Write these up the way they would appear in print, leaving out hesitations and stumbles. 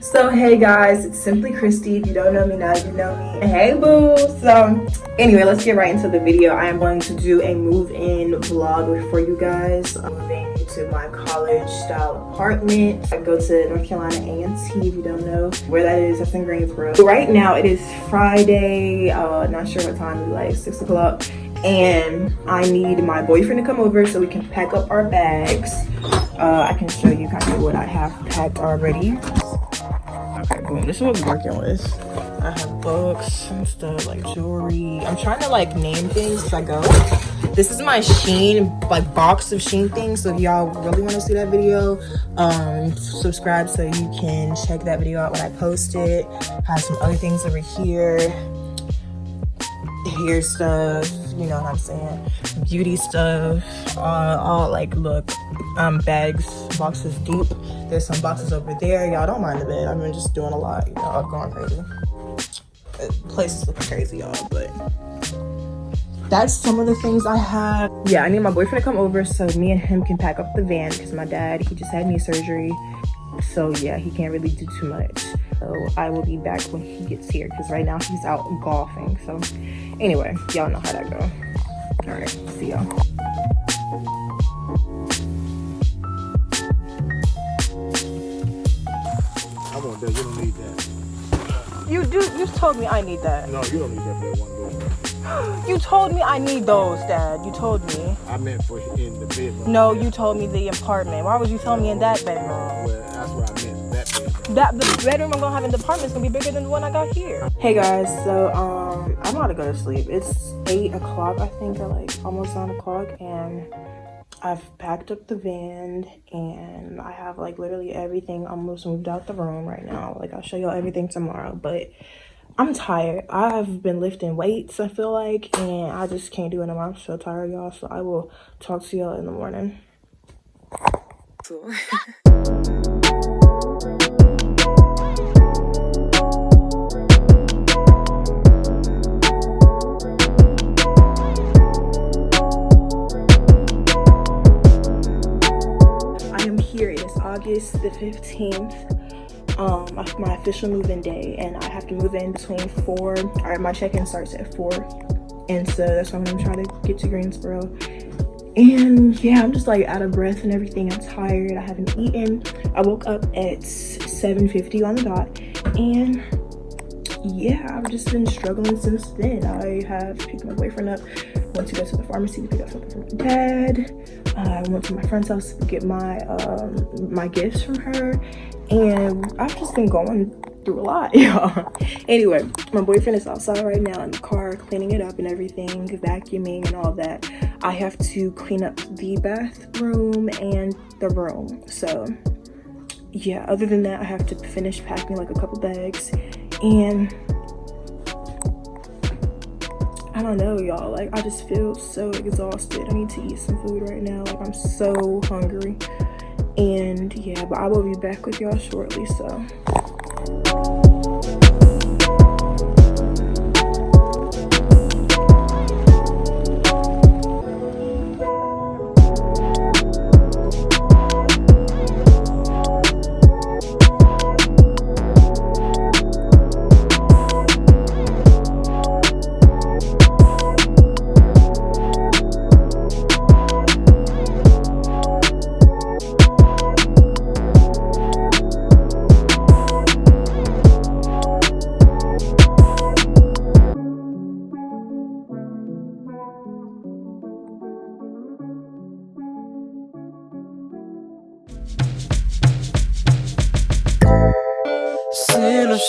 So hey guys, it's Simply Christy. If you don't know me now, you know me. Hey boo. So anyway, let's get right into the video. I am going to do a move-in vlog for you guys. I'm moving to my college style apartment. I go to North Carolina A&T. If you don't know where that is, that's in Greensboro. So right now it is Friday, not sure what time, like 6 o'clock. And I need my boyfriend to come over so we can pack up our bags. I can show you kind of what I have packed already. Okay, boom. This is what we're working with. I have books and stuff, like jewelry. I'm trying to like name things as I go. This is my Shein, like box of Shein things. So if y'all really want to see that video, subscribe so you can check that video out when I post it. Have some other things over here. Hair stuff, you know what I'm saying, beauty stuff, all like look, bags, boxes deep. There's some boxes over there. Y'all don't mind the bed. I've been just doing a lot, you know, I'm going crazy. The place is looking crazy, y'all, but that's some of the things I have. Yeah, I need my boyfriend to come over so me and him can pack up the van because my dad, he just had knee surgery. So yeah, he can't really do too much. So I will be back when he gets here because right now he's out golfing. So anyway, y'all know how that go. All right, see y'all. I want that. You don't need that. You do. You told me I need that. No, you don't need that for that one room. You told me I need those, Dad. You told me. I meant for in the bedroom. No, you told me the apartment. Why would you tell me in that bedroom? Well, that's what I meant. That bedroom. The bedroom I'm gonna have in the apartment is gonna be bigger than the one I got here. Hey guys, so I'm about to go to sleep. It's 8 o'clock, I think, or like almost 9 o'clock, and I've packed up the van and I have like literally everything almost moved out the room right now. Like I'll show y'all everything tomorrow, but I'm tired. I've been lifting weights, I feel like, and I just can't do it anymore. I'm so tired, y'all. So I will talk to y'all in the morning. I am here. It is August the 15th. My official move-in day, and I have to move in between 4. All right, my check-in starts at 4, and so that's why I'm gonna try to get to Greensboro. And yeah, I'm just like out of breath and everything. I'm tired. I haven't eaten. I woke up at 7:50 on the dot, and yeah, I've just been struggling since then. I have picked my boyfriend up, went to go to the pharmacy to pick up something from my dad. I went to my friend's house to get my my gifts from her, and I've just been going through a lot, y'all. Anyway, my boyfriend is outside right now in the car cleaning it up and everything, vacuuming and all that. I have to clean up the bathroom and the room. So yeah, other than that, I have to finish packing like a couple bags, and I don't know, y'all, like I just feel so exhausted. I need to eat some food right now. Like I'm so hungry. And yeah, but I will be back with y'all shortly, so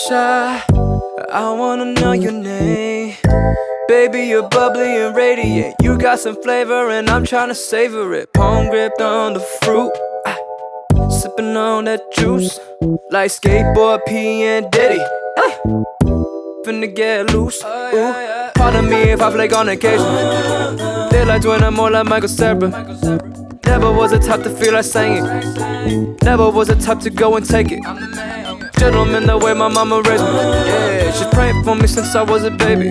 shy, I wanna know your name. Baby, you're bubbly and radiant. You got some flavor and I'm tryna savor it. Palm gripped on the fruit, sipping on that juice, like skateboard P and Diddy. Finna get loose. Ooh. Pardon me if I flake on occasion. Daylight when I'm more like Michael Cera. Never was the type to feel like singing. Never was the type to go and take it. Gentleman, the way my mama raised me. Yeah, she's praying for me since I was a baby.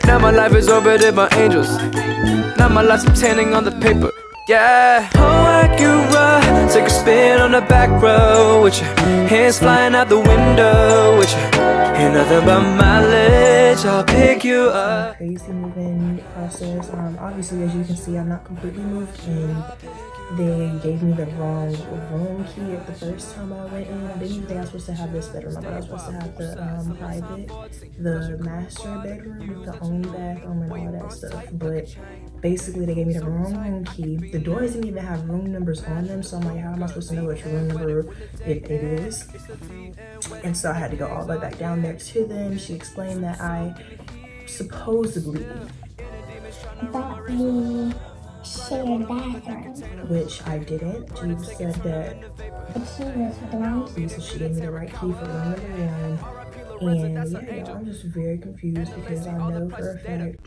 Now my life is orbited by angels. Now my life's obtaining on the paper. Yeah, oh Acura, take a spin on the back road with your hands flying out the window with you. Ain't nothing but mileage, I'll pick you up. Crazy moving process. Obviously, as you can see, I'm not completely moved in. They gave me the wrong room key at the first time I went in. I didn't even think I was supposed to have this bedroom. I thought I was supposed to have the private, the master bedroom with the own bathroom and all that stuff. But basically, they gave me the wrong room key. The doors didn't even have room numbers on them. So I'm like, how am I supposed to know which room number it is? And so I had to go all the way back down there to them. She explained that I supposedly thought we shared bathroom. Which I didn't. She said that The key was for the wrong key. so she gave me the right key for room number 1. And yeah, y'all, I'm just very confused because I know for a fact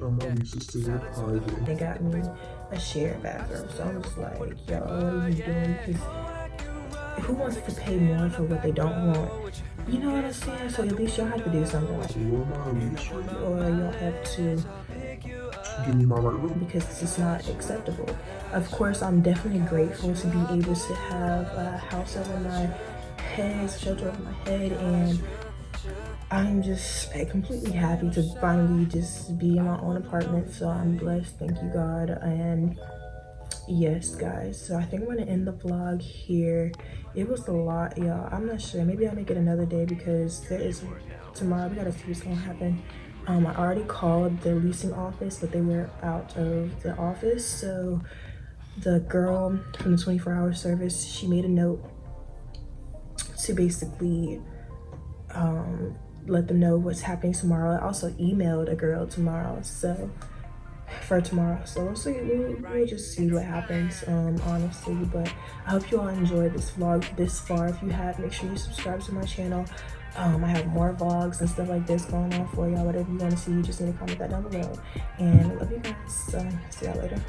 they got me a shared bathroom. So I'm just like, yo, what are you doing? Because who wants to pay more for what they don't want? You know what I'm saying? So at least y'all have to do something like that. Or y'all have to give me my right room. because this is not acceptable. Of course, I'm definitely grateful to be able to have a house over my head, shelter over my head, and I'm just completely happy to finally just be in my own apartment. So I'm blessed, thank you God. And yes guys, so I think I'm gonna end the vlog here. It was a lot, y'all. I'm not sure, maybe I'll make it another day because there is tomorrow, we gotta see what's gonna happen. I already called the leasing office, but they were out of the office. So the girl from the 24-hour service, she made a note to basically let them know what's happening tomorrow. I also emailed a girl tomorrow, so for tomorrow. So we'll see. We'll just see what happens, honestly. But I hope you all enjoyed this vlog this far. If you have, make sure you subscribe to my channel. I have more vlogs and stuff like this going on for y'all. Whatever you want to see, you just need to comment that down below. And I love you guys. So see y'all later.